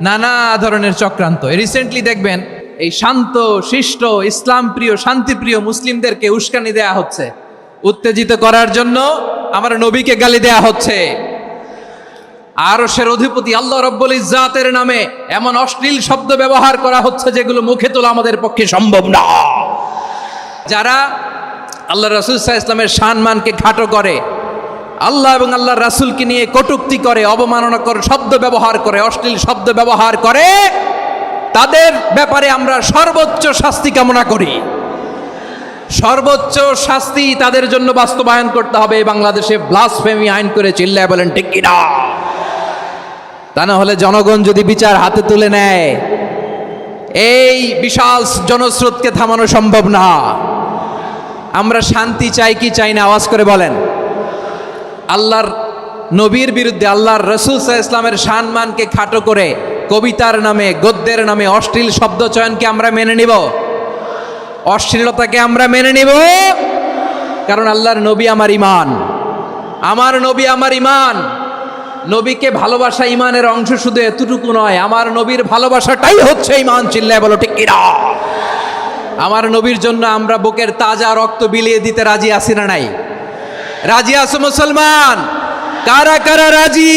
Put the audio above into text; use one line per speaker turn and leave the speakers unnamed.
নানা ধরনের চক্রান্ত। রিসেন্টলি দেখবেন এই শান্ত শিষ্ট ইসলাম প্রিয় শান্তিপ্রিয় মুসলিমদেরকে উস্কানি দেয়া হচ্ছে, উত্তেজিত করার জন্য আমার নবীকে গালি দেয়া হচ্ছে। আরশের অধিপতি আল্লাহ রব্বুল ইজ্জাতের নামে এমন অশ্লীল শব্দ ব্যবহার করা হচ্ছে যেগুলো মুখে তোলা আমাদের পক্ষে সম্ভব না। যারা আল্লাহ রাসূল সাল্লাল্লাহু আলাইহি ওয়াসাল্লামের সম্মানকে খাটো করে, আল্লাহ এবং আল্লাহর রাসূলকে নিয়ে কটূক্তি করে, অবমাননাকর শব্দ ব্যবহার করে, অশ্লীল শব্দ ব্যবহার করে, তাদের ব্যাপারে আমরা সর্বোচ্চ শাস্তি কামনা করি। সর্বোচ্চ শাস্তি তাদের জন্য বাস্তবায়ন করতে হবে। বাংলাদেশে ব্লাসফেমি আইন করে চিল্লায় বলেন ঠিক কিনা? তা না হলে জনগণ যদি বিচার হাতে তুলে নেয়, এই বিশাল জনস্রোতকে থামানো সম্ভব না। আমরা শান্তি চাই কি চাই না? আওয়াজ করে বলেন। আল্লাহর নবীর বিরুদ্ধে, আল্লাহর রাসূল সাল্লাল্লাহু আলাইহি ওয়াসাল্লামের সম্মানকে খাটো করে কবিতার নামে, গদ্যের নামে অশ্লীল শব্দ চয়নকে আমরা মেনে নিব? অশ্লীলতাকে আমরা মেনে নিব? কারণ আল্লাহর নবী আমার ঈমান, আমার নবী আমার ঈমান। নবীকে ভালোবাসা ঈমানের অংশ শুধু এতটুকু নয়, আমার নবীর ভালোবাসাটাই হচ্ছে ঈমান। চিল্লায় বলো ঠিক কিনা? আমার নবীর জন্য আমরা বুকের তাজা রক্ত বিলিয়ে দিতে রাজি আছি না নাই? রাজি আছো মুসলমান? কারা কারা রাজি?